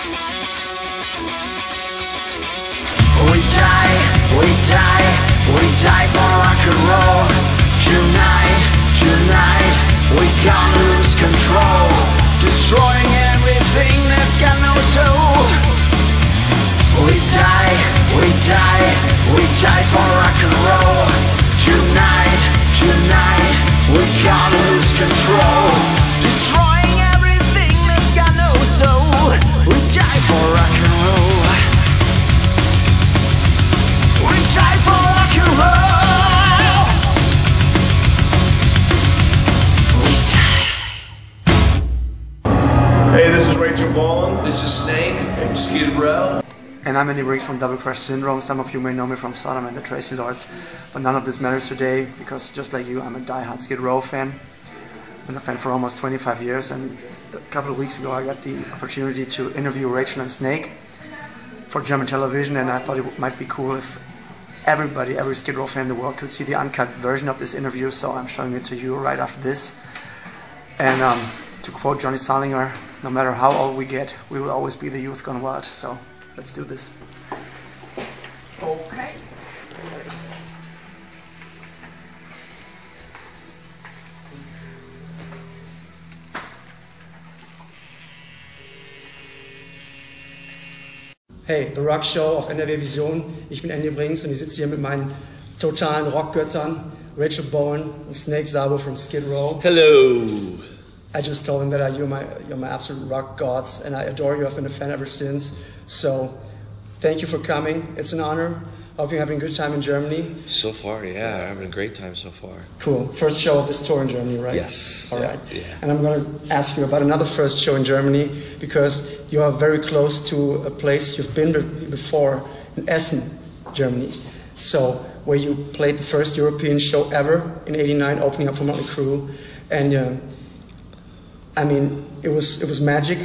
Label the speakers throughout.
Speaker 1: We die for rock and roll. Tonight, we can't lose control. Destroying everything that's got no soul. We die for rock and roll. Tonight, we can't lose control. Destroying everything that's got no soul. We die for rock and roll. We die for rock and roll. We die.
Speaker 2: Hey, this is Bolan.
Speaker 3: This is Snake from SKID.
Speaker 4: And I'm Andy Briggs from Double Crash Syndrome. Some of you may know me from Sodom and the Traceelords, but none of this matters today because just like you, I'm a die-hard SKID Row fan. Been a fan for almost 25 years, and a couple of weeks ago I got the opportunity to interview Rachel and Snake for German television, and I thought it might be cool if every SKID Row fan in the world could see the uncut version of this interview, so I'm showing it to you right after this. And to quote Johnny Salinger, no matter how old we get, we will always be the youth gone wild. So let's do this. Okay. Hey, The Rock Show auf NRW Vision. Ich bin Andy Briggs und ich sitze hier mit meinen totalen Rockgöttern, Rachel Bolan und Snake Sabo from SKID Row.
Speaker 3: Hello.
Speaker 4: I just told him that you're my absolute rock gods, and I adore you. I've been a fan ever since. So, thank you for coming. It's an honor. Hope you're having a good time in Germany.
Speaker 3: So far, yeah, having a great time so far.
Speaker 4: Cool. First show of this tour in Germany, right?
Speaker 3: Yes.
Speaker 4: All right.
Speaker 3: Yeah.
Speaker 4: And I'm going to ask you about another first show in Germany because you are very close to a place you've been before in Essen, Germany. So, where you played the first European show ever in '89, opening up for Motley Crue, and I mean, it was magic,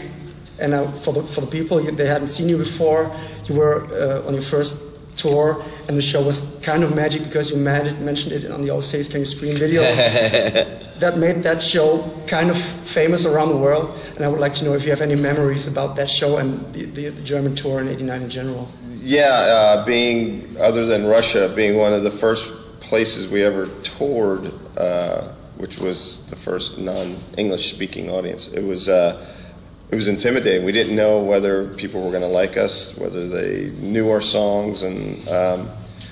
Speaker 4: and for the people they hadn't seen you before, you were on your first tour, and the show was kind of magic because you mentioned it on the All States Can You Scream video. That made that show kind of famous around the world, and I would like to know if you have any memories about that show and the German tour in '89 in general.
Speaker 2: Yeah, being, other than Russia, being one of the first places we ever toured, which was the first non-English speaking audience. It was intimidating. We didn't know whether people were going to like us, whether they knew our songs, and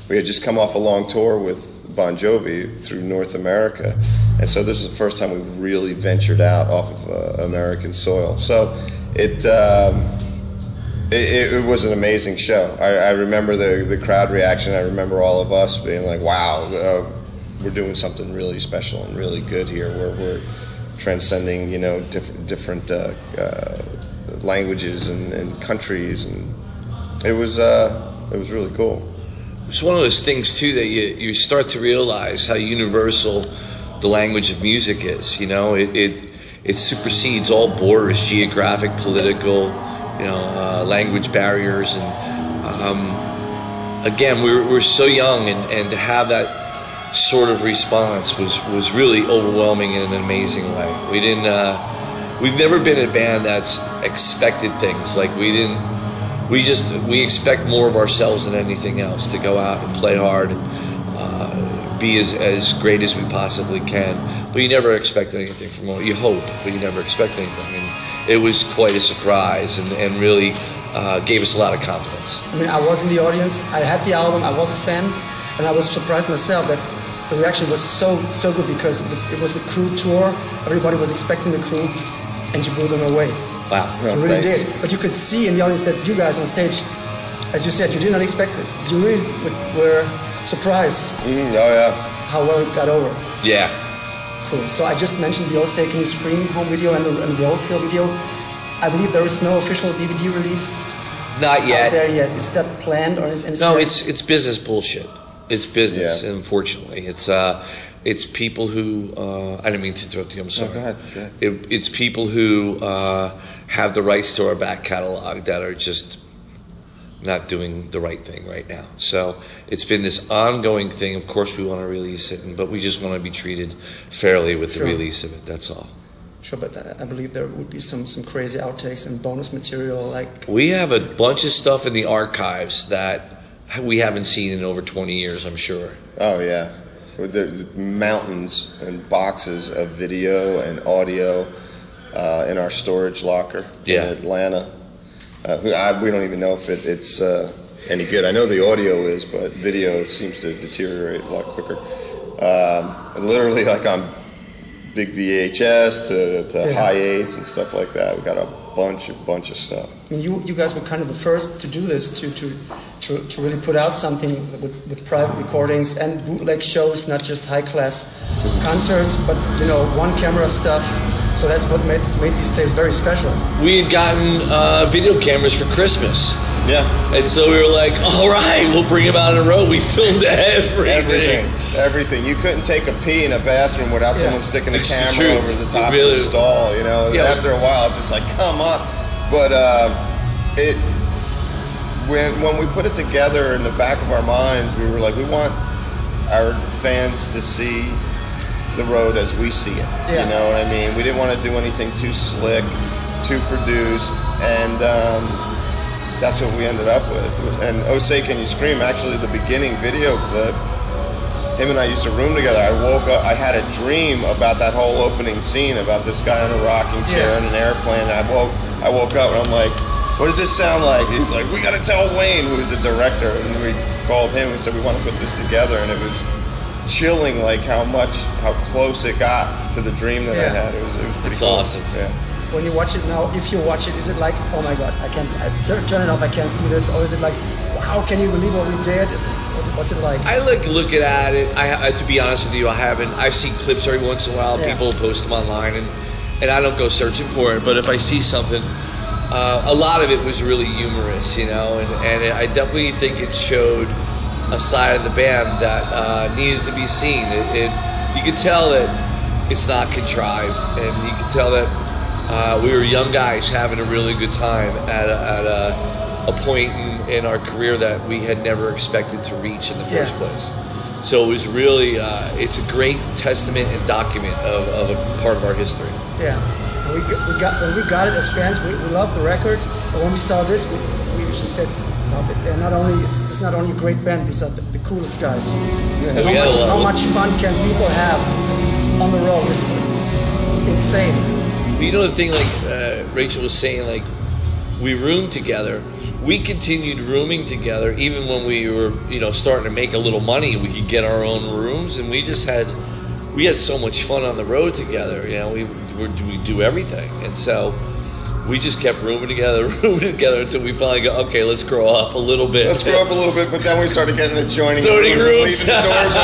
Speaker 2: we had just come off a long tour with Bon Jovi through North America, and so this was the first time we really ventured out off of American soil. So it was an amazing show. I remember the crowd reaction. I remember all of us being like, wow, we're doing something really special and really good here. We're transcending, you know, different languages and countries, and it was really cool.
Speaker 3: It's one of those things too that you start to realize how universal the language of music is. You know, it supersedes all borders, geographic, political, you know, language barriers, and again, we're so young, and to have that sort of response was really overwhelming in an amazing way. We've never been a band that's expected things. Like we expect more of ourselves than anything else, to go out and play hard and be as great as we possibly can. But you never expect anything from it. You hope, but you never expect anything. And it was quite a surprise, and really gave us a lot of confidence.
Speaker 4: I mean, I was in the audience, I had the album, I was a fan, and I was surprised myself that the reaction was so good because it was a Crew tour. Everybody was expecting the Crew, and you blew them away.
Speaker 3: Wow.
Speaker 4: You really did. But you could see in the audience that you guys on stage, as you said, you did not expect this. You really were surprised.
Speaker 2: Oh yeah.
Speaker 4: How well it got over.
Speaker 3: Yeah.
Speaker 4: Cool. So I just mentioned the All Say Can You Scream home video and the Roadkill video. I believe there is no official DVD release.
Speaker 3: Not yet.
Speaker 4: Out there yet. Is that planned, or is
Speaker 3: No, it's business bullshit. It's business,
Speaker 2: Yeah.
Speaker 3: unfortunately. It's people who I didn't mean to interrupt you. I'm sorry.
Speaker 2: No, go ahead.
Speaker 3: It's people who have the rights to our back catalog that are just not doing the right thing right now. So it's been this ongoing thing. Of course, we want to release it, but we just want to be treated fairly with the release of it. That's all.
Speaker 4: sure, but I believe there would be some crazy outtakes and bonus material. Like
Speaker 3: we have a bunch of stuff in the archives that we haven't seen in over 20 years, I'm sure.
Speaker 2: Oh yeah, there's mountains and boxes of video and audio in our storage locker in Atlanta. We don't even know if it's any good. I know the audio is, but video seems to deteriorate a lot quicker. And literally, like on big VHS to high 8s and stuff like that. We got a bunch of stuff.
Speaker 4: I mean, you guys were kind of the first to do this, to really put out something with private recordings and bootleg shows, not just high class concerts, but one camera stuff. So that's what made these tapes very special. We
Speaker 3: had gotten video cameras for Christmas.
Speaker 2: Yeah.
Speaker 3: And so we were like, all right, we'll bring them out on the road. We filmed everything.
Speaker 2: You couldn't take a pee in a bathroom without someone sticking a camera over the top of the stall. After a while, it's just like, come on. But when we put it together in the back of our minds, we were like, we want our fans to see the road as we see it. You know what I mean? We didn't want to do anything too slick, too produced, and that's what we ended up with. And Oh Say Can You Scream, actually the beginning video clip, him and I used to room together. I woke up, I had a dream about that whole opening scene, about this guy on a rocking chair in an airplane. I woke up and I'm like, what does this sound like? He's like, we gotta tell Wayne, who was the director, and we called him and said we want to put this together, and it was chilling, like how close it got to the dream that I had. It was pretty cool.
Speaker 3: Awesome.
Speaker 2: Yeah.
Speaker 4: When you watch it now, if you watch it, is it like, oh my God, I turn it off, I can't see this, or is it like, how can you believe what we did? What's it like?
Speaker 3: I look at it. To be honest with you, I've seen clips every once in a while. People post them online, and I don't go searching for it. But if I see something, a lot of it was really humorous, and I definitely think it showed a side of the band that needed to be seen. You could tell that it's not contrived, and you could tell that we were young guys having a really good time at a point in our career that we had nenever expected to reach in the first place. So it was really, it's a great testament and document of a part of our history.
Speaker 4: Yeah, when we got it as fans, we loved the record, but when we saw this, we said, it's not only a great band, these are the coolest guys. How much fun can people have on the road? It's insane.
Speaker 3: You know the thing, like Rachel was saying, like we roomed together. We continued rooming together even when we were, starting to make a little money. We could get our own rooms, and we had so much fun on the road together. We do everything, and so we just kept rooming together until we finally go, okay, let's grow up a little bit.
Speaker 2: But then we started getting adjoining rooms and leaving the doors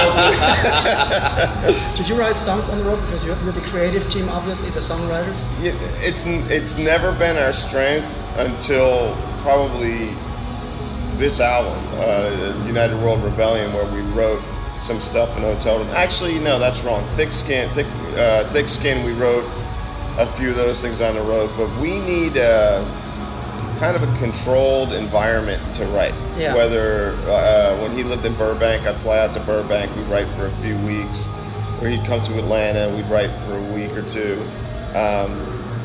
Speaker 2: open.
Speaker 4: Did you write songs on the road? Because you're the creative team, obviously, the songwriters?
Speaker 2: Yeah, it's never been our strength until probably this album, United World Rebellion, where we wrote some stuff in a hotel room. Actually, no, that's wrong. Thick Skin, we wrote a few of those things on the road, but we need kind of a controlled environment to write.
Speaker 4: Yeah.
Speaker 2: Whether when he lived in Burbank, I'd fly out to Burbank, we'd write for a few weeks, or he'd come to Atlanta, we'd write for a week or two.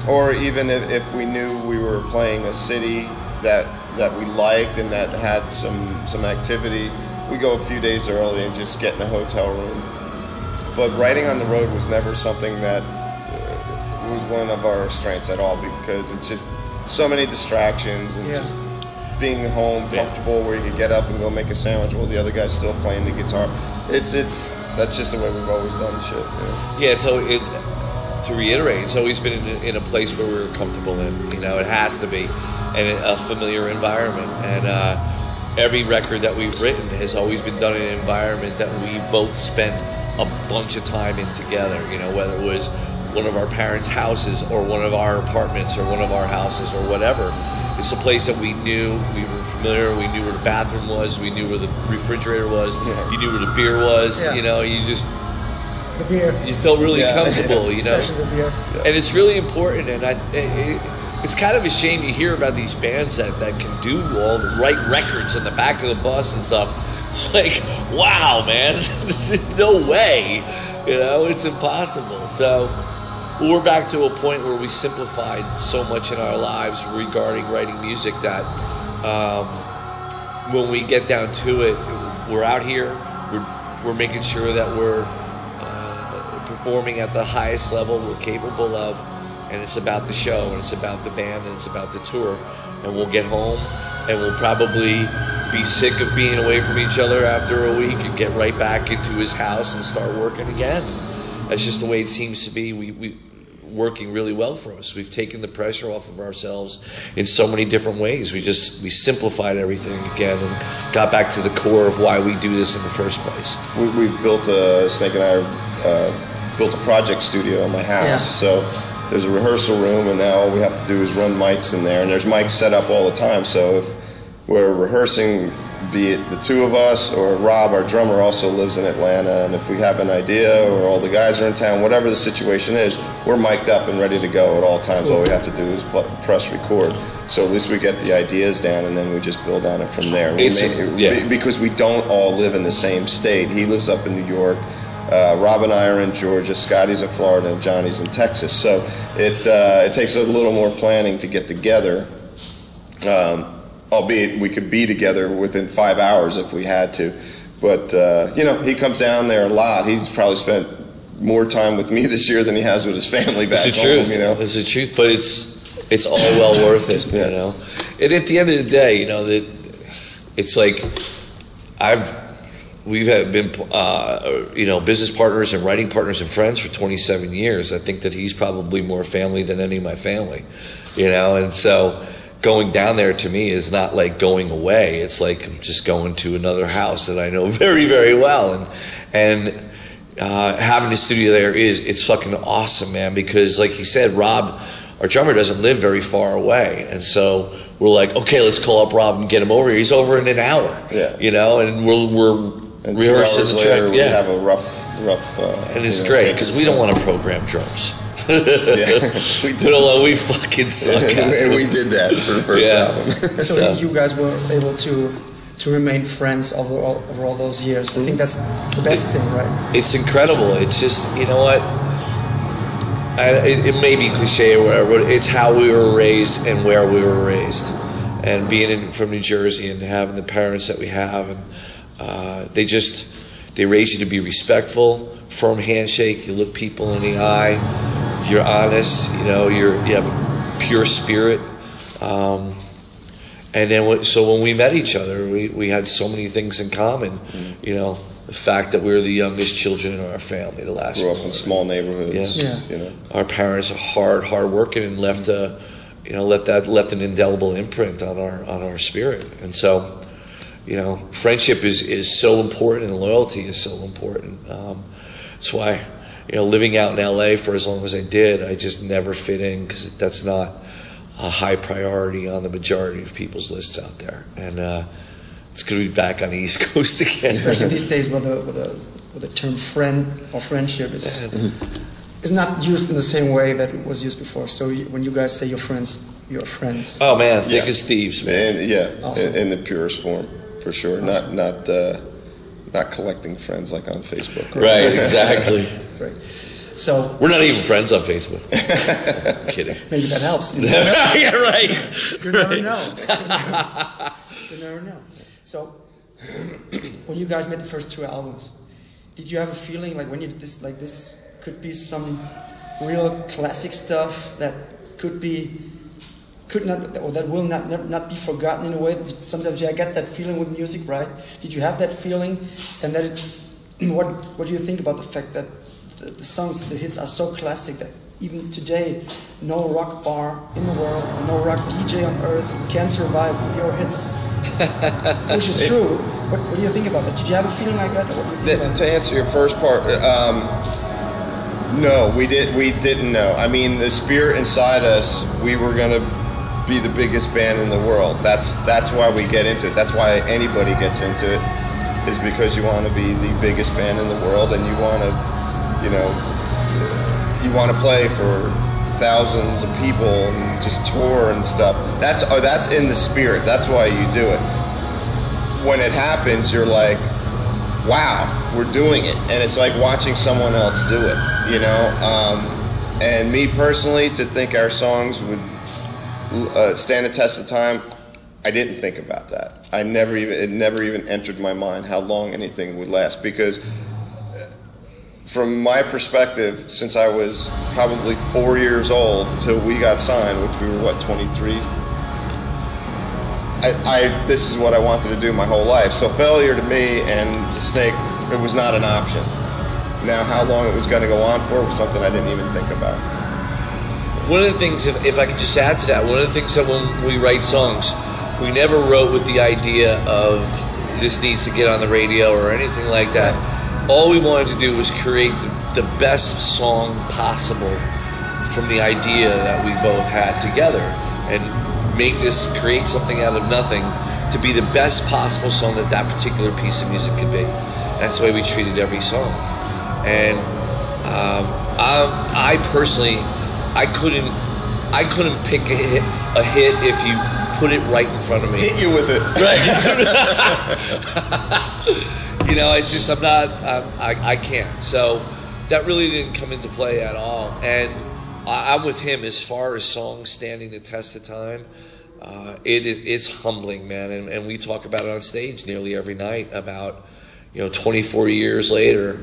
Speaker 2: Or even if we knew we were playing a city that we liked and that had some activity, we go a few days early and just get in a hotel room. But writing on the road was never something that was one of our strengths at all, because it's just so many distractions and just being home comfortable where you could get up and go make a sandwich while the other guy's still playing the guitar. That's just the way we've always done shit.
Speaker 3: To reiterate, it's always been in a place where we were comfortable in. It has to be, and a familiar environment. And every record that we've written has always been done in an environment that we both spent a bunch of time in together. Whether it was one of our parents' houses or one of our apartments or one of our houses or whatever. It's a place that we knew, we were familiar, we knew where the bathroom was, we knew where the refrigerator was, you knew where the beer was,
Speaker 4: the beer.
Speaker 3: You felt really comfortable,
Speaker 4: Especially the beer.
Speaker 3: And it's really important, and it's kind of a shame you hear about these bands that can do all the right records in the back of the bus and stuff. It's like, wow, man, no way. It's impossible. So we're back to a point where we simplified so much in our lives regarding writing music that when we get down to it, we're out here, we're making sure that we're performing at the highest level we're capable of, and it's about the show, and it's about the band, and it's about the tour. And we'll get home, and we'll probably be sick of being away from each other after a week and get right back into his house and start working again. That's just the way it seems to be. We working really well for us. We've taken the pressure off of ourselves in so many different ways. We simplified everything again and got back to the core of why we do this in the first place.
Speaker 2: We've built Snake and I built a project studio in my house.
Speaker 4: Yeah.
Speaker 2: So there's a rehearsal room, and now all we have to do is run mics in there, and there's mics set up all the time. So if we're rehearsing, be it the two of us or Rob, our drummer, also lives in Atlanta, and if we have an idea or all the guys are in town, whatever the situation is, we're mic'd up and ready to go at all times. All we have to do is press record. So at least we get the ideas down, and then we just build on it from there. Because we don't all live in the same state. He lives up in New York. Rob and I are in Georgia, Scotty's in Florida, and Johnny's in Texas. So it takes a little more planning to get together. Albeit we could be together within 5 hours if we had to. But, he comes down there a lot. He's probably spent more time with me this year than he has with his family back home.
Speaker 3: It's the truth, but it's all well worth it,
Speaker 2: Yeah.
Speaker 3: you know. And at the end of the day, that it's like we've been, business partners and writing partners and friends for 27 years. I think that he's probably more family than any of my family, and so going down there to me is not like going away. It's like I'm just going to another house that I know very, very well. And having a studio there it's fucking awesome, man, because like he said, Rob, our drummer, doesn't live very far away. And so we're like, okay, let's call up Rob and get him over here. He's over in an hour, and we're
Speaker 2: And
Speaker 3: rehearsing
Speaker 2: 2 hours
Speaker 3: the track.
Speaker 2: later, we have a rough.
Speaker 3: And it's great because we don't want to program drums.
Speaker 2: We
Speaker 3: fucking suck at it.
Speaker 2: And we did that for the first album.
Speaker 4: So you guys were able to remain friends over all those years. I think that's the best thing, right?
Speaker 3: It's incredible. It's just, you know what? It may be cliche or whatever, but it's how we were raised and where we were raised. And being from New Jersey and having the parents that we have, and they raise you to be respectful, firm handshake, you look people in the eye, you're honest, you have a pure spirit. And then, so when we met each other, we had so many things in common, the fact that we were the youngest children in our family, the last.
Speaker 2: Grew up in small neighborhoods.
Speaker 4: Yeah.
Speaker 2: Our
Speaker 3: parents are hard working and left an indelible imprint on our spirit. And so, friendship is so important, and loyalty is so important. That's why, living out in LA for as long as I did, I just never fit in because that's not a high priority on the majority of people's lists out there. And it's going to be back on the East Coast again.
Speaker 4: Especially these days where the term friend or friendship is not used in the same way that it was used before. So when you guys say you're friends.
Speaker 3: Oh man, thick as thieves, man.
Speaker 2: And,
Speaker 4: awesome.
Speaker 2: in the purest form, for sure.
Speaker 4: Awesome.
Speaker 2: Not collecting friends like on Facebook.
Speaker 3: Right, exactly.
Speaker 4: Right. So
Speaker 3: we're not even friends on Facebook. I'm kidding.
Speaker 4: Maybe that helps.
Speaker 3: Yeah, right.
Speaker 4: You never know. You never know. So when you guys made the first 2 albums, did you have a feeling like when you did this could be some real classic stuff that that will not be forgotten in a way? Sometimes I get that feeling with music, right? Did you have that feeling? And that what do you think about the fact that the songs, the hits are so classic that even today no rock bar in the world, no rock DJ on earth can survive with your hits? Which is true. What do you think about that? Did you have a feeling like that? Or what do you think about
Speaker 2: To answer your first part, no, we didn't know. I mean, the spirit inside us, we were going to be the biggest band in the world. That's why we get into it. That's why anybody gets into it, is because you want to be the biggest band in the world, and you want to, play for thousands of people and just tour and stuff. That's in the spirit. That's why you do it. When it happens, you're like, wow, we're doing it. And it's like watching someone else do it, And me personally, to think our songs would stand the test of time, I didn't think about that. It never even entered my mind how long anything would last, because from my perspective, since I was probably 4 years old till we got signed, which we were, what, 23? This is what I wanted to do my whole life. So failure to me and to Snake, it was not an option. Now, how long it was going to go on for was something I didn't even think about.
Speaker 3: One of the things, if I could just add to that, one of the things that when we write songs, we never wrote with the idea of this needs to get on the radio or anything like that. All we wanted to do was create the best song possible from the idea that we both had together, and create something out of nothing to be the best possible song that particular piece of music could be. That's the way we treated every song. And I personally, I couldn't pick a hit if you put it right in front of me.
Speaker 2: Hit you with it.
Speaker 3: Right. You know, it's just, I can't. So that really didn't come into play at all. And I'm with him as far as songs standing the test of time. It's humbling, man. And we talk about it on stage nearly every night about, 24 years later,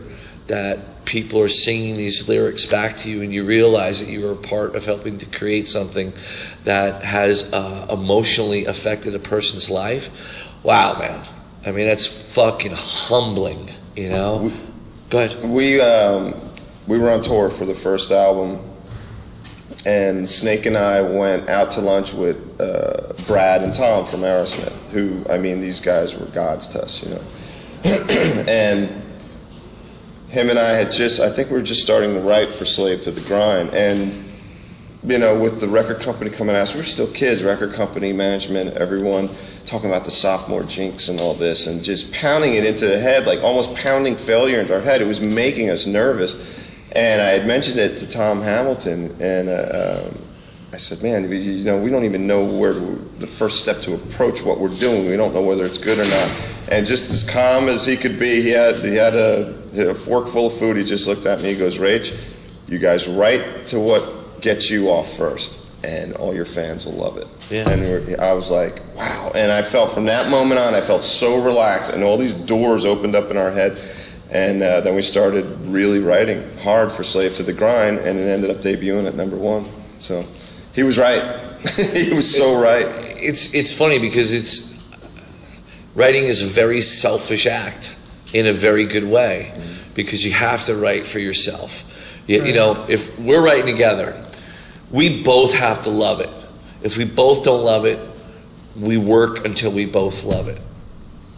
Speaker 3: that people are singing these lyrics back to you, and you realize that you were a part of helping to create something that has emotionally affected a person's life. Wow, man. I mean, that's fucking humbling, Go ahead.
Speaker 2: We were on tour for the first album, and Snake and I went out to lunch with Brad and Tom from Aerosmith, who, these guys were gods to us, And him and I I think we were just starting to write for Slave to the Grind. And, with the record company coming at us, we were still kids, record company, management, everyone talking about the sophomore jinx and all this, and just pounding it into the head, like almost pounding failure into our head. It was making us nervous. And I had mentioned it to Tom Hamilton, and I said, man, we don't even know where the first step to approach what we're doing. We don't know whether it's good or not. And just as calm as he could be, he had a fork full of food. He just looked at me. He goes, Rach, you guys write to what gets you off first, and all your fans will love it.
Speaker 3: Yeah.
Speaker 2: And I was like, wow. And I felt from that moment on, I felt so relaxed, and all these doors opened up in our head. And then we started really writing hard for Slave to the Grind, and it ended up debuting at #1. So he was right. He was so right.
Speaker 3: It's funny because writing is a very selfish act in a very good way, because you have to write for yourself. If we're writing together, we both have to love it. If we both don't love it, we work until we both love it.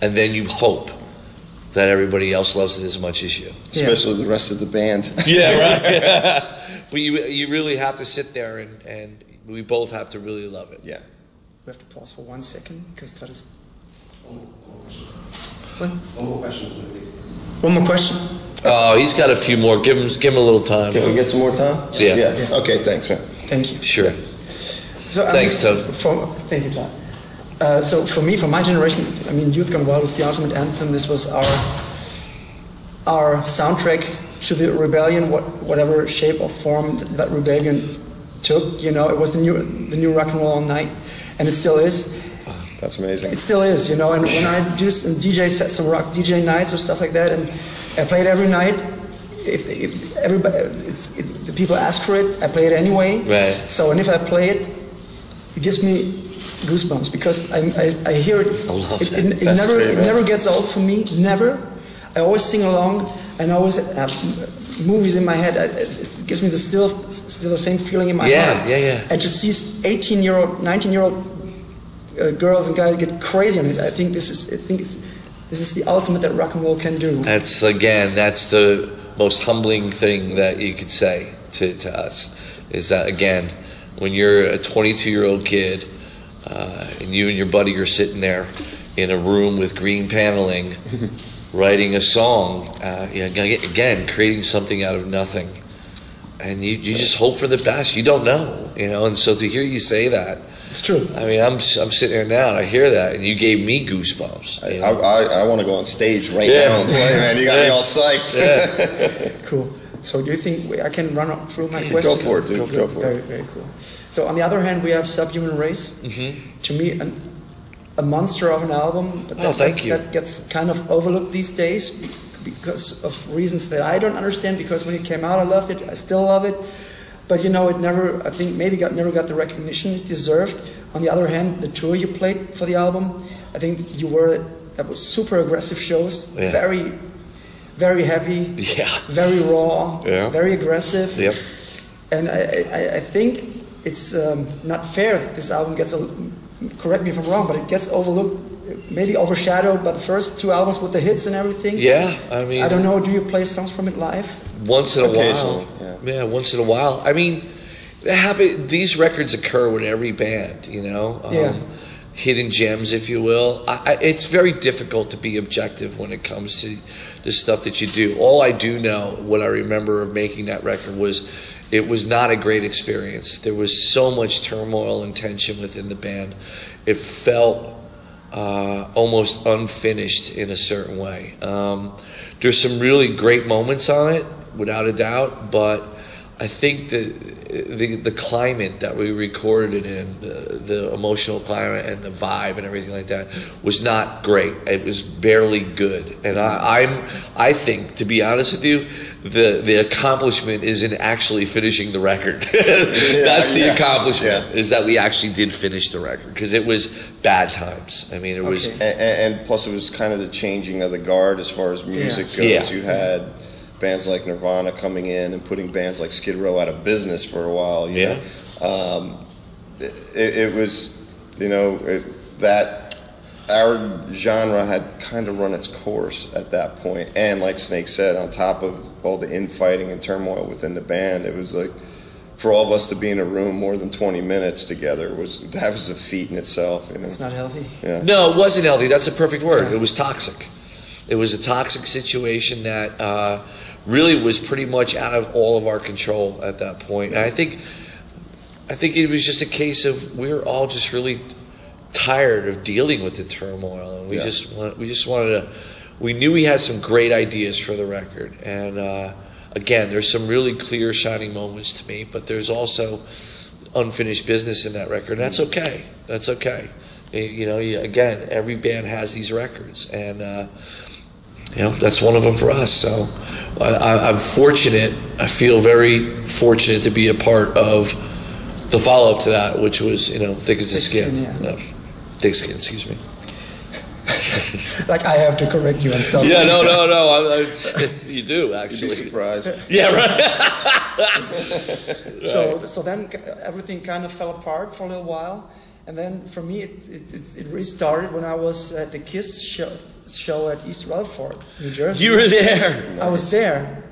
Speaker 3: And then you hope that everybody else loves it as much as you.
Speaker 2: Especially the rest of the band.
Speaker 3: Yeah, right. But you really have to sit there, and we both have to really love it.
Speaker 2: Yeah.
Speaker 4: We have to pause for 1 second, because that is...
Speaker 5: One more question, please.
Speaker 4: One more question?
Speaker 3: Oh, he's got a few more. Give him a little time.
Speaker 2: Can we get some more time?
Speaker 3: Yeah.
Speaker 2: Okay, thanks, man.
Speaker 4: Thank you.
Speaker 3: Sure.
Speaker 4: So,
Speaker 3: Thanks, Toad.
Speaker 4: Thank you, Todd. So for me, for my generation, Youth Gone Wild is the ultimate anthem. This was our soundtrack to the rebellion, whatever shape or form that rebellion took. It was the new rock and roll all night, and it still is.
Speaker 2: That's amazing.
Speaker 4: It still is, And when I do some DJ sets, some rock DJ nights or stuff like that, and I play it every night. If the people ask for it, I play it anyway.
Speaker 3: Right.
Speaker 4: So, and if I play it, it gives me goosebumps, because I hear it.
Speaker 3: I love that.
Speaker 4: It never gets old for me. Never. I always sing along, and I always have movies in my head. It gives me still the same feeling in my heart.
Speaker 3: Yeah.
Speaker 4: I just see 18-year-old, 19-year-old girls and guys get crazy on it. I think this is the ultimate that rock and roll can do.
Speaker 3: That's the most humbling thing that you could say to us, is that, again, when you're a 22-year-old kid, and you and your buddy are sitting there in a room with green paneling, writing a song, again, creating something out of nothing, and you just hope for the best. You don't know, and so to hear you say that,
Speaker 4: it's true.
Speaker 3: I'm sitting there now and I hear that, and you gave me goosebumps.
Speaker 2: I want to go on stage now and play, man. You got me all psyched.
Speaker 3: Yeah.
Speaker 4: Cool. So do you think I can run through my
Speaker 2: Go
Speaker 4: questions?
Speaker 2: for it, dude. Go for
Speaker 4: very,
Speaker 2: it.
Speaker 4: very cool. So on the other hand, we have Subhuman Race. To me, a monster of an album. But
Speaker 3: thank you.
Speaker 4: That gets kind of overlooked these days because of reasons that I don't understand. Because when it came out, I loved it. I still love it. But you know, it never. I think maybe never got the recognition it deserved. On the other hand, the tour you played for the album, I think that was super aggressive shows.
Speaker 3: Yeah.
Speaker 4: Very, very heavy.
Speaker 3: Yeah.
Speaker 4: Very raw.
Speaker 3: Yeah.
Speaker 4: Very aggressive.
Speaker 3: Yep.
Speaker 4: And I think it's not fair that this album gets, correct me if I'm wrong, but it gets overlooked, maybe overshadowed by the first 2 albums with the hits and everything.
Speaker 3: Yeah, I mean,
Speaker 4: I don't know, do you play songs from it live?
Speaker 3: Once in a while.
Speaker 2: Yeah.
Speaker 3: Yeah, once in a while. I mean, these records occur with every band, you know?
Speaker 4: Yeah.
Speaker 3: Hidden gems, if you will. It's very difficult to be objective when it comes to the stuff that you do. All I do know, what I remember of making that record was, it was not a great experience. There was so much turmoil and tension within the band. It felt almost unfinished in a certain way. There's some really great moments on it, without a doubt, but I think that the climate that we recorded it in, the emotional climate and the vibe and everything like that, was not great. It was barely good. And I think, to be honest with you, the accomplishment is in actually finishing the record. That's the accomplishment, is that we actually did finish the record, because it was bad times. I mean, it was...
Speaker 2: And plus it was kind of the changing of the guard as far as music goes.
Speaker 3: Yeah.
Speaker 2: You had bands like Nirvana coming in and putting bands like Skid Row out of business for a while. You know? It was, you know, that our genre had kind of run its course at that point. And like Snake said, on top of all the infighting and turmoil within the band, it was like, for all of us to be in a room more than 20 minutes together, that was a feat in itself. You know?
Speaker 4: It's not healthy.
Speaker 2: Yeah.
Speaker 3: No, it wasn't healthy. That's the perfect word. It was toxic. It was a toxic situation that really was pretty much out of all of our control at that point. And I think it was just a case of we were all just really tired of dealing with the turmoil, and we just wanted to. We knew we had some great ideas for the record, and again, there's some really clear, shining moments to me, but there's also unfinished business in that record. And that's okay. That's okay. You know, again, every band has these records, and you know, that's one of them for us. So I'm fortunate. I feel very fortunate to be a part of the follow-up to that, which was, you know, Thick as a Skin. Thick Skin, excuse me.
Speaker 4: Like I have to correct you and stuff.
Speaker 3: Yeah, no. You do, actually.
Speaker 2: You'd be surprised.
Speaker 3: Yeah, right.
Speaker 4: So then everything kind of fell apart for a little while. And then for me, it restarted when I was at the KISS show at East Rutherford, New Jersey.
Speaker 3: You were there.
Speaker 4: I was there.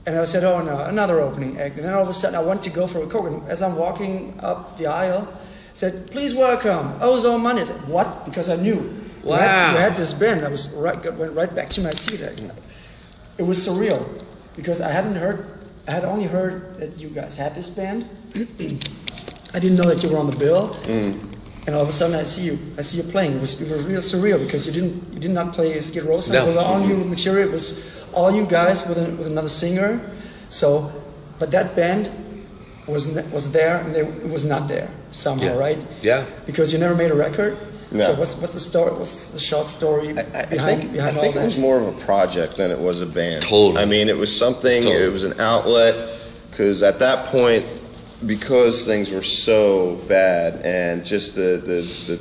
Speaker 4: And I said, oh no, another opening act. And then all of a sudden I went to go for a Coke. And as I'm walking up the aisle, I said, please welcome Ozone Monday. I said, what? Because I knew.
Speaker 3: Wow.
Speaker 4: You had this band. I went right back to my seat. It was surreal. Because I had only heard that you guys had this band. I didn't know that you were on the bill. And all of a sudden I see you playing. It was real surreal because you did not play Skid Row songs.
Speaker 3: No.
Speaker 4: With all new material. It was all you guys with another singer. So, but that band was there and it was not there somehow, right?
Speaker 3: Yeah.
Speaker 4: Because you never made a record.
Speaker 2: No.
Speaker 4: So what's the story? What's the short story behind
Speaker 2: I think
Speaker 4: all
Speaker 2: it was
Speaker 4: that?
Speaker 2: more of a project than it was a band.
Speaker 3: Totally.
Speaker 2: I mean, it was something.
Speaker 3: Totally.
Speaker 2: It was an outlet because at that point, because things were so bad and just the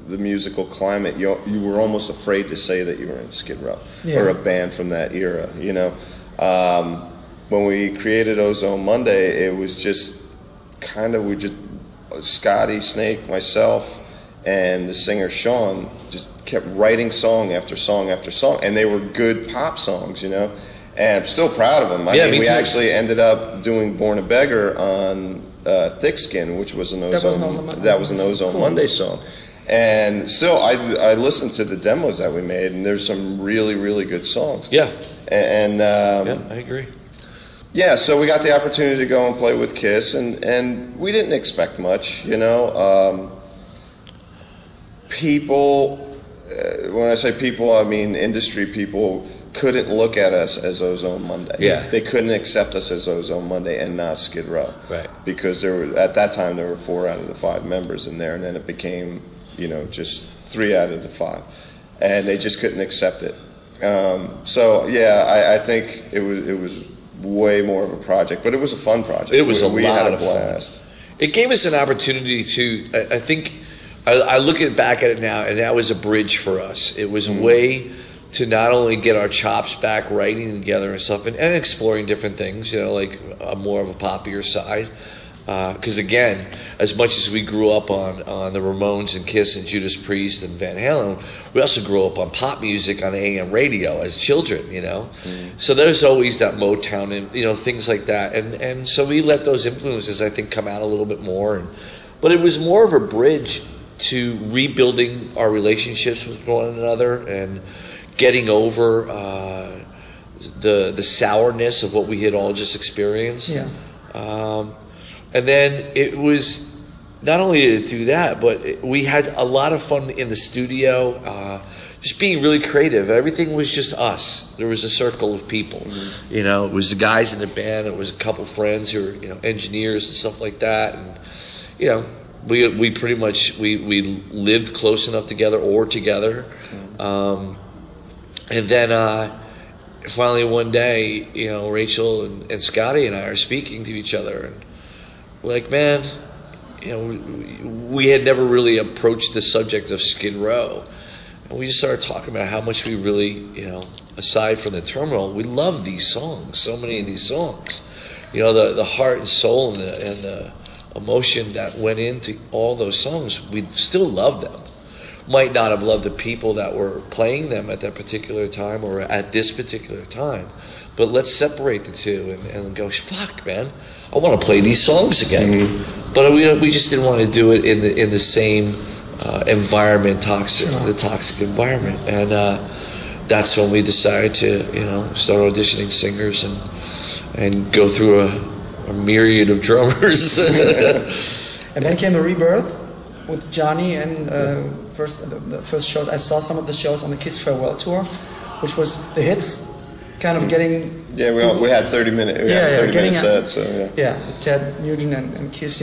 Speaker 2: musical climate, you were almost afraid to say that you were in Skid Row or a band from that era. You know, when we created Ozone Monday, it was just kind of Scotti, Snake, myself, and the singer Sean just kept writing song after song after song, and they were good pop songs, you know. And I'm still proud of them. I mean, we actually ended up doing "Born a Beggar" on "Thick Skin," which was an Ozone Monday song. And still, I listened to the demos that we made, and there's some really, really good songs.
Speaker 3: Yeah.
Speaker 2: And
Speaker 3: yeah, I agree.
Speaker 2: Yeah, so we got the opportunity to go and play with KISS, and we didn't expect much, you know. People, when I say people, I mean industry people, couldn't look at us as Ozone Monday.
Speaker 3: Yeah.
Speaker 2: They couldn't accept us as Ozone Monday and not Skid Row.
Speaker 3: Right.
Speaker 2: Because there were, at that time, there were 4 out of the 5 members in there, and then it became, just 3 out of the 5. And they just couldn't accept it. So I think it was way more of a project, but it was a fun project.
Speaker 3: It was
Speaker 2: we
Speaker 3: lot
Speaker 2: had a
Speaker 3: of
Speaker 2: blast.
Speaker 3: fun. It gave us an opportunity to, I think, I look back at it now, and that was a bridge for us. It was a way to not only get our chops back writing together and stuff, and exploring different things, like more of a poppier side. Because again, as much as we grew up on the Ramones and Kiss and Judas Priest and Van Halen, we also grew up on pop music on AM radio as children, So there's always that Motown and things like that, and so we let those influences, I think, come out a little bit more. But it was more of a bridge to rebuilding our relationships with one another and getting over the sourness of what we had all just experienced.
Speaker 4: Yeah.
Speaker 3: And then it was not only to do that, but we had a lot of fun in the studio, just being really creative. Everything was just us. There was a circle of people. It was the guys in the band. It was a couple friends who were engineers and stuff like that. And we pretty much we lived close enough together or together. And then finally one day, Rachel and Scotti and I are speaking to each other, and we're like, man, we had never really approached the subject of Skid Row. And we just started talking about how much we really, aside from the terminal, we love these songs, so many of these songs. The heart and soul and the emotion that went into all those songs, we still love them. Might not have loved the people that were playing them at that particular time or at this particular time, but let's separate the two and go, fuck, man, I want to play these songs again. But we just didn't want to do it in the same environment, the toxic environment. And that's when we decided to start auditioning singers and go through a myriad of drummers.
Speaker 4: And then came the Rebirth with Johnny, and the first shows. I saw some of the shows on the Kiss farewell tour, which was the hits, kind of getting.
Speaker 2: Yeah, we had 30-minute. Minute set. So
Speaker 4: yeah. Ted Nugent and Kiss,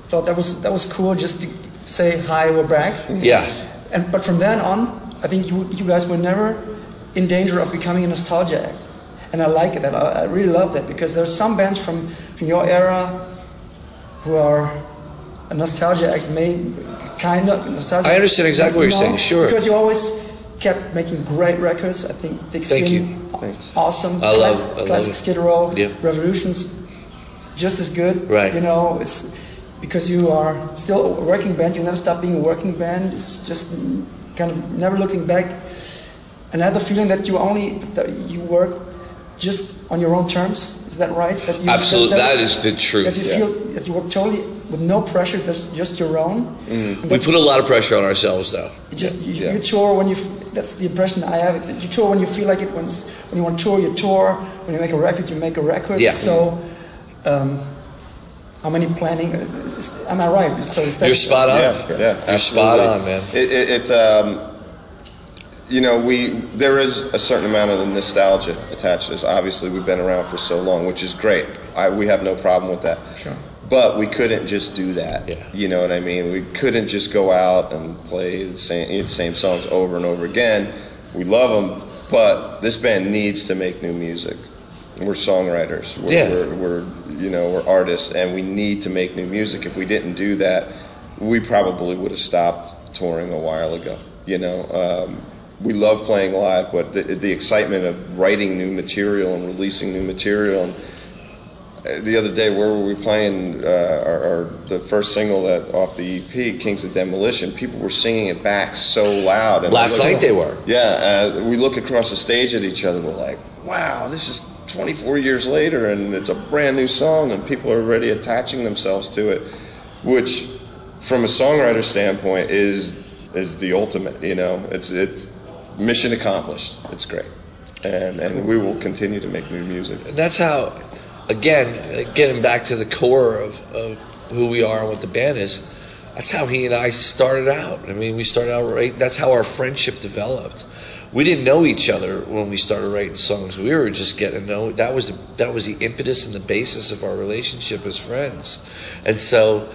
Speaker 4: thought that was cool just to say hi, we're back.
Speaker 3: Yeah.
Speaker 4: But from then on, I think you guys were never in danger of becoming a nostalgia act, and I like it. I really love that, because there's some bands from your era who are a nostalgia act, nostalgia.
Speaker 3: I understand exactly what you're saying. Sure.
Speaker 4: Because you always kept making great records. I think Thick Skin,
Speaker 3: Thank you.
Speaker 4: Awesome.
Speaker 3: I love
Speaker 4: classic
Speaker 3: it.
Speaker 4: Skid Row,
Speaker 3: Yeah.
Speaker 4: Revolution's just as good.
Speaker 3: Right.
Speaker 4: It's because you are still a working band. You never stop being a working band. It's just kind of never looking back. And I had the feeling that you work just on your own terms. Is that right?
Speaker 3: Absolutely, that is the truth.
Speaker 4: That you feel that you work totally with no pressure. That's just your own.
Speaker 3: We put a lot of pressure on ourselves, though.
Speaker 4: You tour when you. That's the impression I have. You tour when you feel like it. When you want to tour, you tour. When you make a record, you make a record.
Speaker 3: Yeah.
Speaker 4: So, how many planning? Am I right? So
Speaker 3: You're spot on.
Speaker 2: Yeah.
Speaker 3: You're spot on, man.
Speaker 2: There is a certain amount of nostalgia attached to this. Obviously, we've been around for so long, which is great. We have no problem with that.
Speaker 4: Sure.
Speaker 2: But we couldn't just do that.
Speaker 3: Yeah.
Speaker 2: You know what I mean? We couldn't just go out and play the same songs over and over again. We love them, but this band needs to make new music. We're songwriters. We're artists, and we need to make new music. If we didn't do that, we probably would have stopped touring a while ago. We love playing live, but the excitement of writing new material and releasing new material. And the other day, where were we playing the first single off the EP, Kings of Demolition? People were singing it back so loud. And
Speaker 3: Last night they were.
Speaker 2: Yeah, we look across the stage at each other. We're like, wow, this is 24 years later, and it's a brand new song, and people are already attaching themselves to it, which, from a songwriter standpoint, is the ultimate. It's mission accomplished. It's great, and we will continue to make new music.
Speaker 3: And that's how, again, getting back to the core of who we are and what the band is, that's how he and I started out. I mean, we started out right. That's how our friendship developed. We didn't know each other when we started writing songs. We were just getting to know. That was the impetus and the basis of our relationship as friends. And so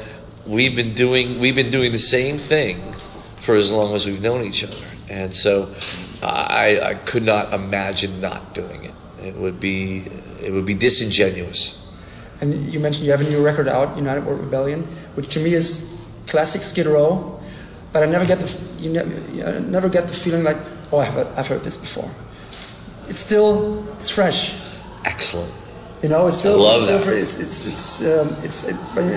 Speaker 3: we've been doing the same thing for as long as we've known each other. And so I could not imagine not doing it. It would be disingenuous.
Speaker 4: And you mentioned you have a new record out, United World Rebellion, which to me is classic Skid Row, but I never get the feeling like, oh, I've heard this before. It's fresh.
Speaker 3: Excellent.
Speaker 4: You know, it's still.
Speaker 3: I love that.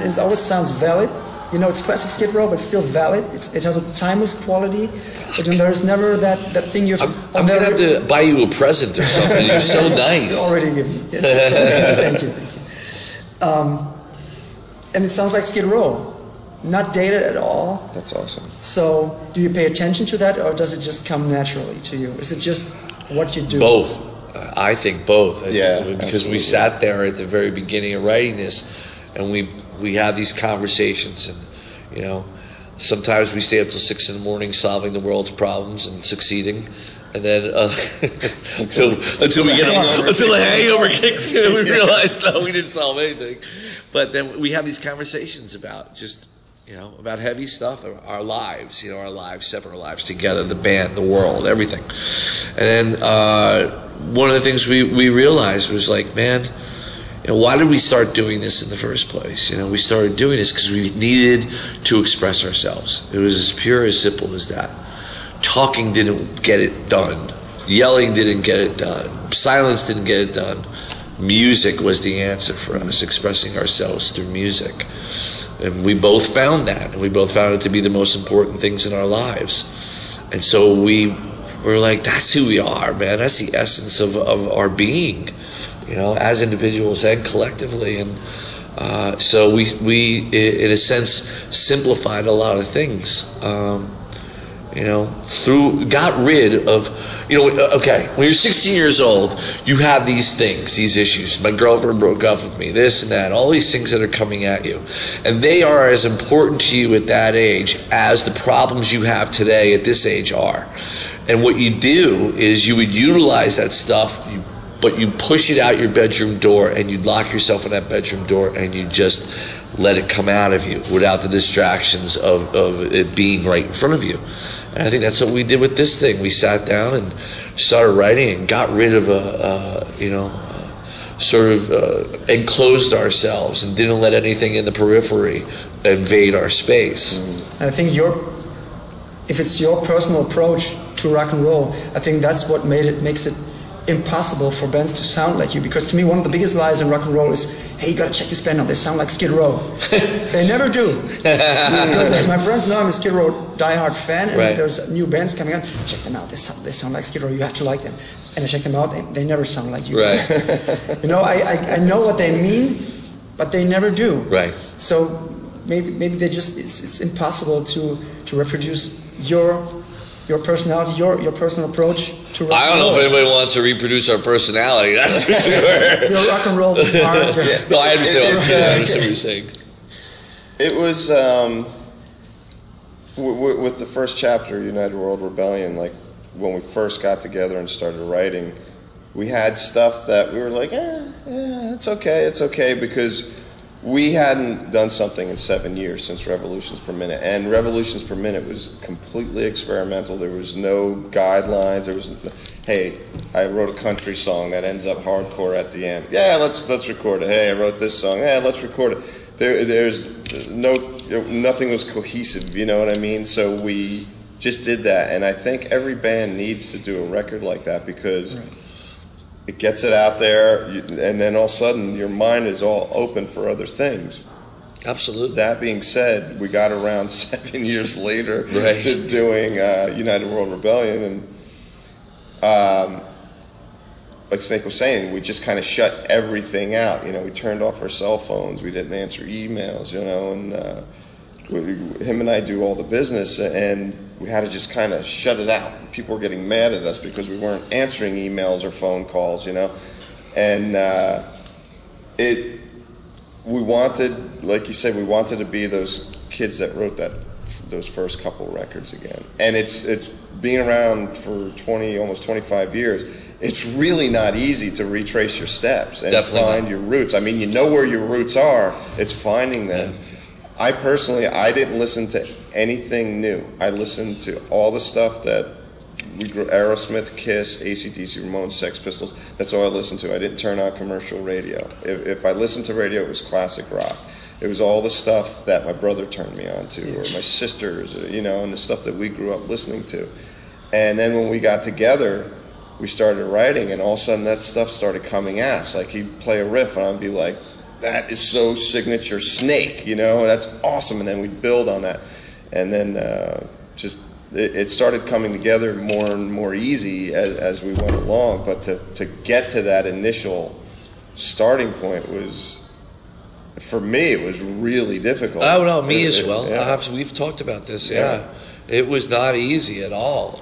Speaker 4: It always sounds valid. You know, it's classic Skid Row, but it's still valid. It has a timeless quality. But there's never that thing you're.
Speaker 3: I'm gonna have to buy you a present or something. You're so nice.
Speaker 4: Already given. Yes, thank you. And it sounds like Skid Row, not dated at all.
Speaker 2: That's awesome.
Speaker 4: So, do you pay attention to that, or does it just come naturally to you? Is it just what you do?
Speaker 3: Both. I think both.
Speaker 2: Yeah,
Speaker 3: because
Speaker 2: absolutely.
Speaker 3: we sat there at the very beginning of writing this, and we have these conversations, and you know, sometimes we stay up till 6 a.m. solving the world's problems and succeeding. And then until the hangover kicks in, we realize no, we didn't solve anything. But then we have these conversations about just, you know, about heavy stuff, our lives, you know, our lives, separate our lives together, the band, the world, everything. And then one of the things we realized was like, man, you know, why did we start doing this in the first place? You know, we started doing this because we needed to express ourselves. It was as pure, as simple as that. Talking didn't get it done. Yelling didn't get it done. Silence didn't get it done. Music was the answer for us, expressing ourselves through music. And we both found that. And we both found it to be the most important things in our lives. And so we were like, that's who we are, man. That's the essence of our being, you know, as individuals and collectively. And so we, in a sense, simplified a lot of things. You know, got rid of, you know, okay, when you're 16 years old, you have these things, these issues. My girlfriend broke up with me, this and that, all these things that are coming at you. And they are as important to you at that age as the problems you have today at this age are. And what you do is you would utilize that stuff, but you push it out your bedroom door and you lock yourself in that bedroom door and you just let it come out of you without the distractions of it being right in front of you. And I think that's what we did with this thing. We sat down and started writing and got rid of enclosed ourselves and didn't let anything in the periphery invade our space.
Speaker 4: And I think if it's your personal approach to rock and roll, I think that's what makes it impossible for bands to sound like you. Because to me, one of the biggest lies in rock and roll is, hey, you gotta check this band out, they sound like Skid Row. They never do. Because my friends know I'm a Skid Row diehard fan, and there's new bands coming out, check them out, they sound like Skid Row, you have to like them. And I check them out, they never sound like you.
Speaker 3: Right.
Speaker 4: You know, I know what they mean, but they never do.
Speaker 3: Right.
Speaker 4: So maybe they just, it's impossible to reproduce your personality, your personal approach to rock and roll.
Speaker 3: I don't know if anybody wants to reproduce our personality, that's for sure.
Speaker 4: Your rock and roll part.
Speaker 3: Yeah. No, I understand what you're saying.
Speaker 2: It was, with the first chapter, United World Rebellion, like when we first got together and started writing, we had stuff that we were like, it's okay, because we hadn't done something in 7 years since Revolutions Per Minute, and Revolutions Per Minute was completely experimental. There was no guidelines. There was, hey, I wrote a country song that ends up hardcore at the end. Yeah, let's record it. Hey, I wrote this song. Yeah, let's record it. There's nothing was cohesive. You know what I mean? So we just did that, and I think every band needs to do a record like that because. Right. It gets it out there, and then all of a sudden your mind is all open for other things.
Speaker 3: Absolutely.
Speaker 2: That being said, we got around 7 years later to doing United World Rebellion, and like Snake was saying, we just kind of shut everything out. You know, we turned off our cell phones, we didn't answer emails, you know, and him and I do all the business, and we had to just kind of shut it out. People were getting mad at us because we weren't answering emails or phone calls, you know. And we wanted, like you said, we wanted to be those kids that wrote those first couple records again. And it's being around for almost 25 years. It's really not easy to retrace your steps and find your roots. I mean, you know where your roots are. It's finding them. Yeah. I didn't listen to anything new. I listened to all the stuff that we grew, Aerosmith, Kiss, AC/DC, Ramones, Sex Pistols. That's all I listened to. I didn't turn on commercial radio. If I listened to radio, it was classic rock. It was all the stuff that my brother turned me on to, or my sisters, and the stuff that we grew up listening to. And then when we got together, we started writing, and all of a sudden that stuff started coming at us. Like, he'd play a riff, and I'd be like, that is so signature Snake, that's awesome. And then we'd build on that. And then it started coming together more and more easy as we went along. But to get to that initial starting point was, for me, it was really difficult.
Speaker 3: Oh, no, me as well. Yeah. We've talked about this, yeah. It was not easy at all.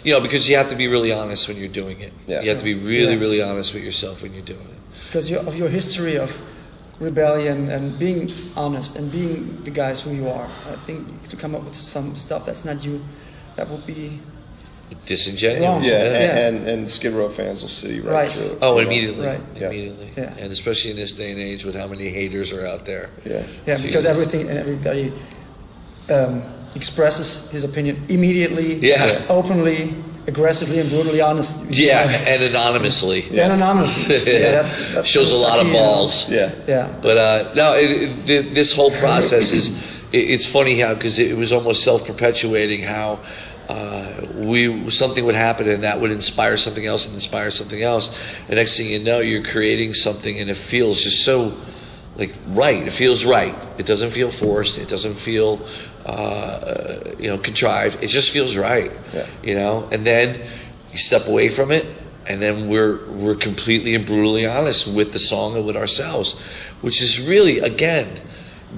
Speaker 3: Because you have to be really honest when you're doing it. Yeah. You have to be really honest with yourself when you're doing it.
Speaker 4: Because of your history of rebellion and being honest and being the guys who you are, I think to come up with some stuff that's not you, that would be
Speaker 3: disingenuous.
Speaker 2: Yeah, and Skid Row fans will see right through it.
Speaker 3: Oh, immediately. Right.
Speaker 4: Immediately. Yeah.
Speaker 3: And especially in this day and age with how many haters are out there.
Speaker 4: Yeah, because everything and everybody expresses his opinion immediately, openly, aggressively, and brutally honest.
Speaker 3: And anonymously.
Speaker 4: And anonymously. That
Speaker 3: shows a lot of balls.
Speaker 4: Yeah.
Speaker 3: But this whole process it's funny how, because it was almost self-perpetuating how something would happen and that would inspire something else and inspire something else. And next thing you know, you're creating something and it feels just so right. It feels right. It doesn't feel forced. It doesn't feel contrived. It just feels right. And then you step away from it, and then we're completely and brutally honest with the song and with ourselves, which is really, again,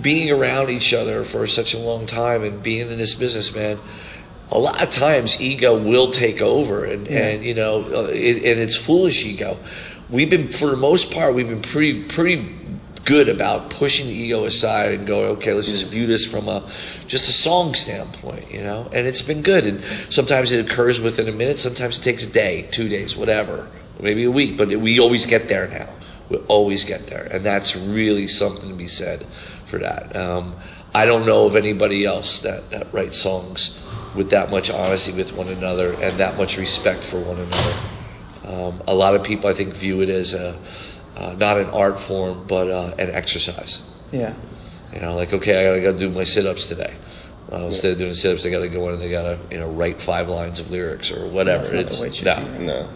Speaker 3: being around each other for such a long time and being in this business, man. A lot of times ego will take over, and it's foolish ego. For the most part, we've been pretty good about pushing the ego aside and going, okay, let's just view this from just a song standpoint, and it's been good. And sometimes it occurs within a minute, sometimes it takes a day, 2 days, whatever, maybe a week, but we always get there now. We always get there, and that's really something to be said for that. I don't know of anybody else that writes songs with that much honesty with one another and that much respect for one another. A lot of people, I think, view it as not an art form, but an exercise.
Speaker 4: Yeah.
Speaker 3: Okay, I gotta go do my sit-ups today. Instead of doing sit-ups, they gotta go in and they gotta, write 5 lines of lyrics or whatever.
Speaker 2: No.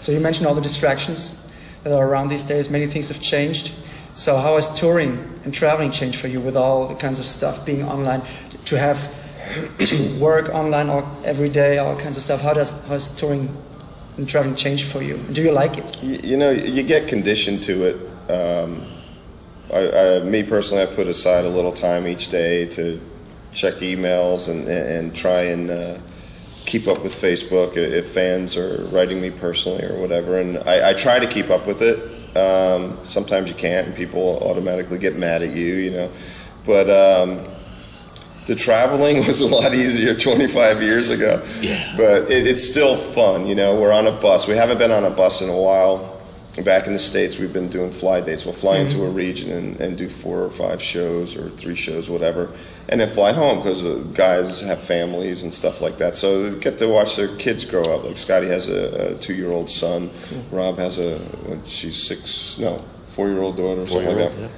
Speaker 4: So you mentioned all the distractions that are around these days. Many things have changed. So how has touring and traveling changed for you with all the kinds of stuff being online, to work online every day, all kinds of stuff? How has touring and traveling changed for you? Do you like it?
Speaker 2: You get conditioned to it. Me personally, I put aside a little time each day to check emails and try and keep up with Facebook if fans are writing me personally or whatever. And I try to keep up with it. Sometimes you can't, and people automatically get mad at you, But the traveling was a lot easier 25 years ago.
Speaker 3: Yeah.
Speaker 2: But it's still fun, We're on a bus. We haven't been on a bus in a while. Back in the States, we've been doing fly dates. We'll fly into a region and do 4 or 5 shows or 3 shows, whatever, and then fly home because the guys have families and stuff like that. So they get to watch their kids grow up. Like Scotti has a 2-year-old son. Rob has she's 4-year-old daughter or something like that. Yeah.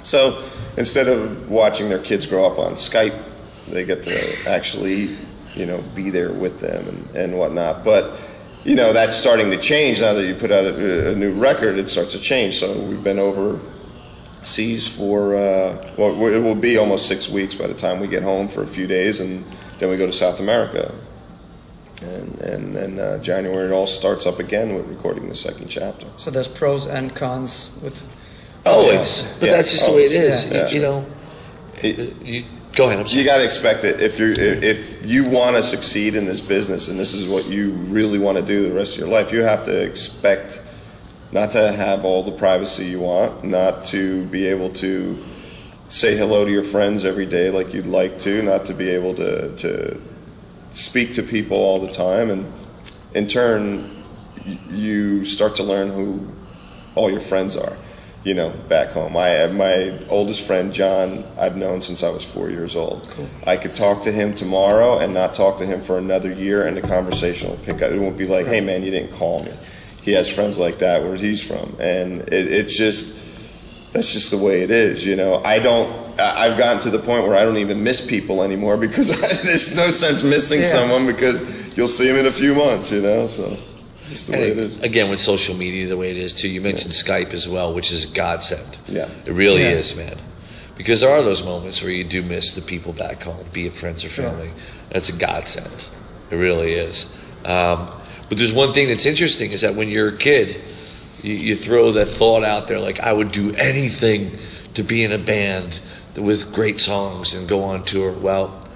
Speaker 2: So instead of watching their kids grow up on Skype, they get to actually, be there with them and whatnot. But that's starting to change now that you put out a new record. It starts to change. So we've been overseas for it will be almost 6 weeks by the time we get home for a few days, and then we go to South America. And then January it all starts up again with recording the 2nd chapter.
Speaker 4: So there's pros and cons with
Speaker 3: always, but that's just the way it is. Go ahead. I'm sorry.
Speaker 2: You got to expect it if you want to succeed in this business, and this is what you really want to do the rest of your life. You have to expect not to have all the privacy you want, not to be able to say hello to your friends every day like you'd like to, not to be able to speak to people all the time, and in turn you start to learn who all your friends are, you know, back home. I have my oldest friend, John, I've known since I was 4 years old.
Speaker 4: Cool.
Speaker 2: I could talk to him tomorrow and not talk to him for another year, and the conversation will pick up. It won't be like, hey man, you didn't call me. He has friends like that where he's from, and it's just, that's just the way it is, you know. I've gotten to the point where I don't even miss people anymore because there's no sense missing someone because you'll see them in a few months, you know, so just the way it is.
Speaker 3: Again, with social media the way it is too, you mentioned Skype as well, which is a godsend.
Speaker 2: Yeah.
Speaker 3: It really is, man. Because there are those moments where you do miss the people back home, be it friends or family. That's a godsend. It really is. But there's one thing that's interesting is that when you're a kid, you throw that thought out there like, I would do anything to be in a band with great songs and go on tour. Well,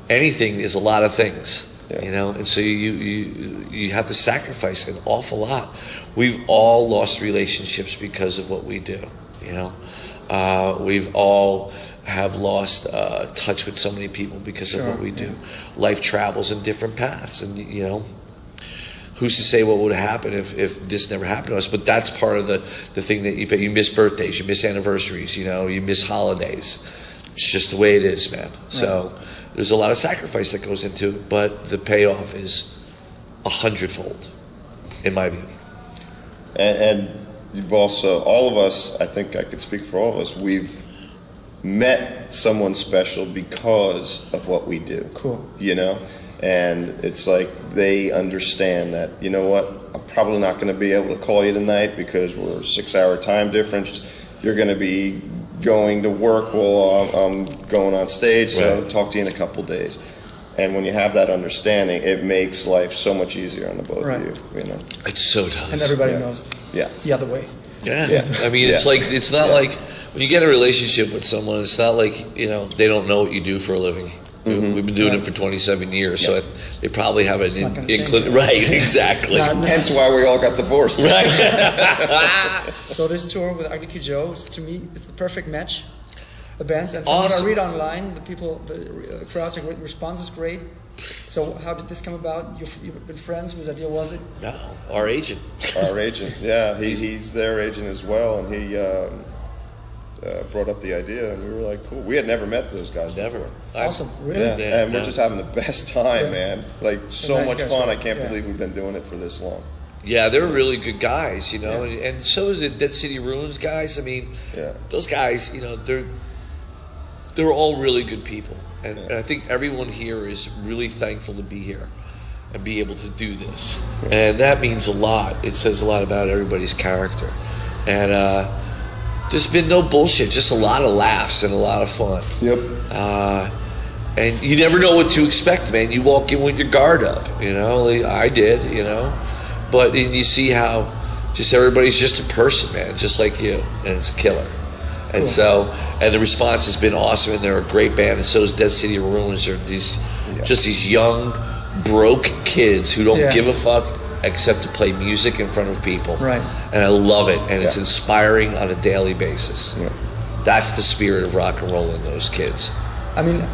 Speaker 3: anything is a lot of things, you know, and so you have to sacrifice an awful lot. We've all lost relationships because of what we do, you know. We've all have lost touch with so many people because of what we do. Life travels in different paths, and you know, who's to say what would have happened if this never happened to us? But that's part of the thing that you miss birthdays, you miss anniversaries, you know, you miss holidays. It's just the way it is, man. So there's a lot of sacrifice that goes into it, but the payoff is 100-fold, in my view.
Speaker 2: And you've also, all of us, I think I could speak for all of us, we've met someone special because of what we do.
Speaker 4: Cool.
Speaker 2: You know? And it's like they understand that, you know what, I'm probably not going to be able to call you tonight because we're 6-hour time difference. You're going to be going to work while I'm going on stage, so I'll talk to you in a couple days. And when you have that understanding, it makes life so much easier on the both of you, you know.
Speaker 3: It so does.
Speaker 4: And everybody knows the other way.
Speaker 3: I mean, it's like, it's not like when you get a relationship with someone, it's not like, you know, they don't know what you do for a living. We've been doing it for 27 years, so they probably have an inclination. Right, exactly.
Speaker 2: Hence why we all got divorced.
Speaker 3: Right.
Speaker 4: So this tour with Ugly Kid Joe, is, to me, it's the perfect match. The bands, and from
Speaker 3: Awesome.
Speaker 4: what I read online, the people, the crowds, the response is great. So how did this come about? You've been friends. Whose idea was it?
Speaker 3: No, our agent.
Speaker 2: Our agent, yeah, he's their agent as well, and he brought up the idea, and we were like, cool. We had never met those guys before.
Speaker 4: Awesome, really?
Speaker 2: Yeah, and we're just having the best time, man. Like, so
Speaker 4: nice
Speaker 2: much
Speaker 4: guys,
Speaker 2: fun.
Speaker 4: right?
Speaker 2: I can't believe we've been doing it for this long.
Speaker 3: Yeah, they're really good guys, you know, and so is the Dead City Ruins guys. I mean, those guys, you know, they're all really good people, and I think everyone here is really thankful to be here and be able to do this, and that means a lot. It says a lot about everybody's character, and there's been no bullshit, just a lot of laughs and a lot of fun.
Speaker 2: Yep.
Speaker 3: And you never know what to expect, man. You walk in with your guard up, you know. I did, you know, but and you see how just everybody's just a person, man, just like you, and it's killer. And so, and the response has been awesome, and they're a great band, and so is Dead City Ruins. They're just these young, broke kids who don't give a fuck except to play music in front of people.
Speaker 4: Right.
Speaker 3: And I love it, and it's inspiring on a daily basis. Yeah. That's the spirit of rock and roll in those kids.
Speaker 4: I mean,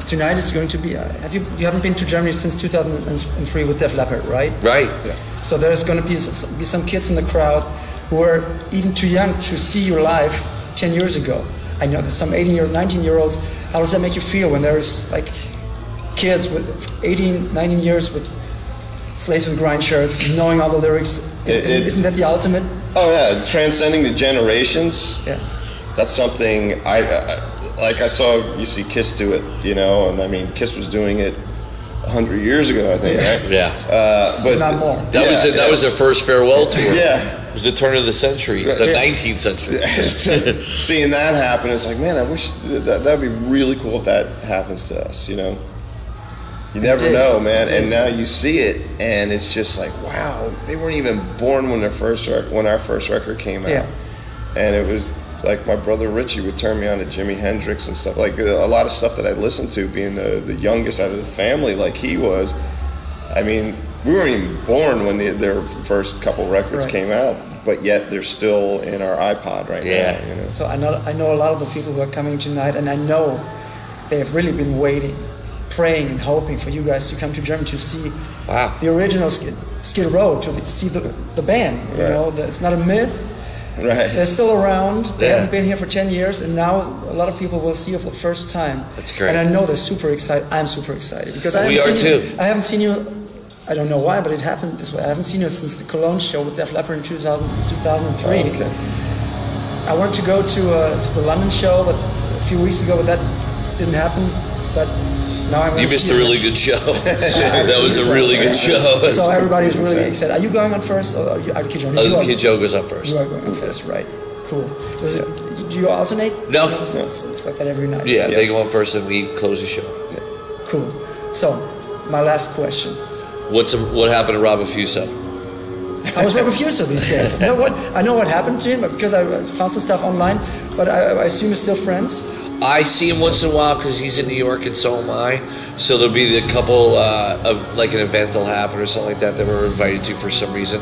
Speaker 4: tonight is going to be. You haven't been to Germany since 2003 with Def Leppard, right?
Speaker 3: Right.
Speaker 4: Yeah. So there's going to be some kids in the crowd who are even too young to see you live 10 years ago. I know there's some 19-year-olds. How does that make you feel when there's like kids with 18, 19 years with Slaves with Grind shirts, knowing all the lyrics? Isn't that the ultimate?
Speaker 2: Oh yeah, transcending the generations.
Speaker 4: Yeah.
Speaker 2: That's something I saw. You see Kiss do it, you know, and I mean Kiss was doing it 100 years ago, I think, right?
Speaker 3: Yeah.
Speaker 2: But
Speaker 4: not more.
Speaker 3: That was their first farewell tour.
Speaker 2: Yeah.
Speaker 3: It was the turn of the century, the 19th century.
Speaker 2: Seeing that happen, it's like, man, I wish that'd be really cool if that happens to us, you know? You never know, man. And now you see it, and it's just like, wow, they weren't even born when our first record came out.
Speaker 4: Yeah.
Speaker 2: And it was like my brother Richie would turn me on to Jimi Hendrix and stuff, like a lot of stuff that I listened to, being the youngest out of the family like he was. I mean, we weren't even born when their first couple records came out. but yet they're still in our iPod right now. You know?
Speaker 4: So I know a lot of the people who are coming tonight, and I know they have really been waiting, praying and hoping for you guys to come to Germany to see the original Skid Row, to see the band. You know, it's not a myth.
Speaker 2: Right.
Speaker 4: They're still around. They haven't been here for 10 years, and now a lot of people will see you for the first time.
Speaker 3: That's great.
Speaker 4: And I know they're super excited. I'm super excited because I haven't seen you. I don't know why, but it happened this way. I haven't seen you since the Cologne show with Def Leppard in 2003.
Speaker 2: Oh, okay.
Speaker 4: I wanted to go to the London show, but a few weeks ago, but that didn't happen. But now I'm.
Speaker 3: You missed a really good show. That was a really good show.
Speaker 4: So everybody's really excited. Are you going on first, or Kid Joe?
Speaker 3: Kid Joe goes on first.
Speaker 4: You are going on first, right? Cool. Do you alternate?
Speaker 3: No.
Speaker 4: It's like that every night.
Speaker 3: Yeah, they go on first, and we close the show.
Speaker 4: Yeah. Cool. So, my last question.
Speaker 3: What happened to Robert Fuso?
Speaker 4: How was Robert Fuso these days? I know what happened to him because I found some stuff online, but I assume you're still friends?
Speaker 3: I see him once in a while because he's in New York and so am I. So there'll be the couple of like an event will happen or something like that we're invited to for some reason.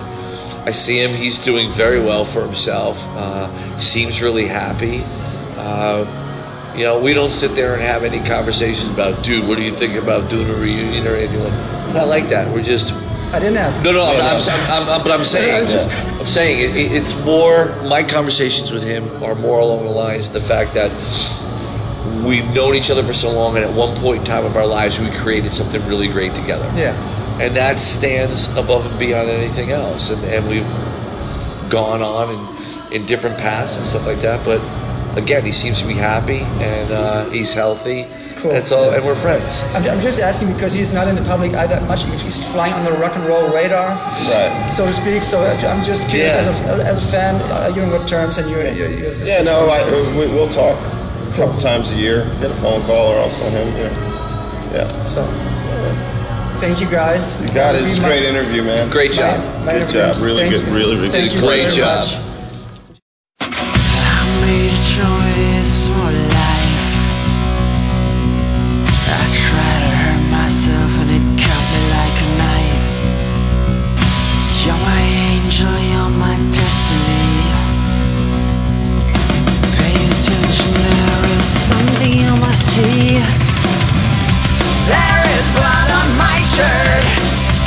Speaker 3: I see him. He's doing very well for himself. Seems really happy. You know, we don't sit there and have any conversations about, dude, what do you think about doing a reunion or anything like that. It's not like that. We're just...
Speaker 4: I didn't ask.
Speaker 3: No, I'm saying, it's more, my conversations with him are more along the lines of the fact that we've known each other for so long, and at one point in time of our lives, we created something really great together. Yeah. And that stands above and beyond anything else. And we've gone on in different paths and stuff like that, but again, he seems to be happy, and he's healthy. Cool. That's all, and we're friends.
Speaker 4: I'm just asking because he's not in the public eye that much. He's flying on the rock and roll radar,
Speaker 2: right,
Speaker 4: so to speak. So I'm just curious, as a fan, you on what terms, and you're
Speaker 2: we'll talk a couple times a year. Get a phone call, or I'll call him. Yeah.
Speaker 4: So, thank you guys.
Speaker 2: You got it. It's a great interview, man.
Speaker 3: Great job.
Speaker 2: Good job. Really good. Really good.
Speaker 3: Great job.
Speaker 1: I made a choice for life. I tried to hurt myself and it cut me like a knife. You're my angel, you're my destiny. Pay attention, there is something you must see. There is blood on my shirt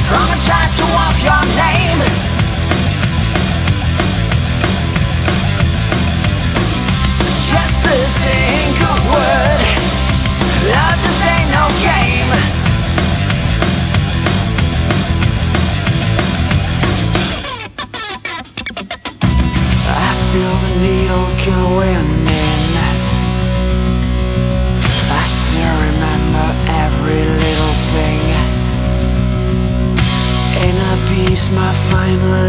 Speaker 1: from a tattoo of your name. Just a single word, love just ain't no game. I feel the needle going in. I still remember every little thing. Inner peace, my final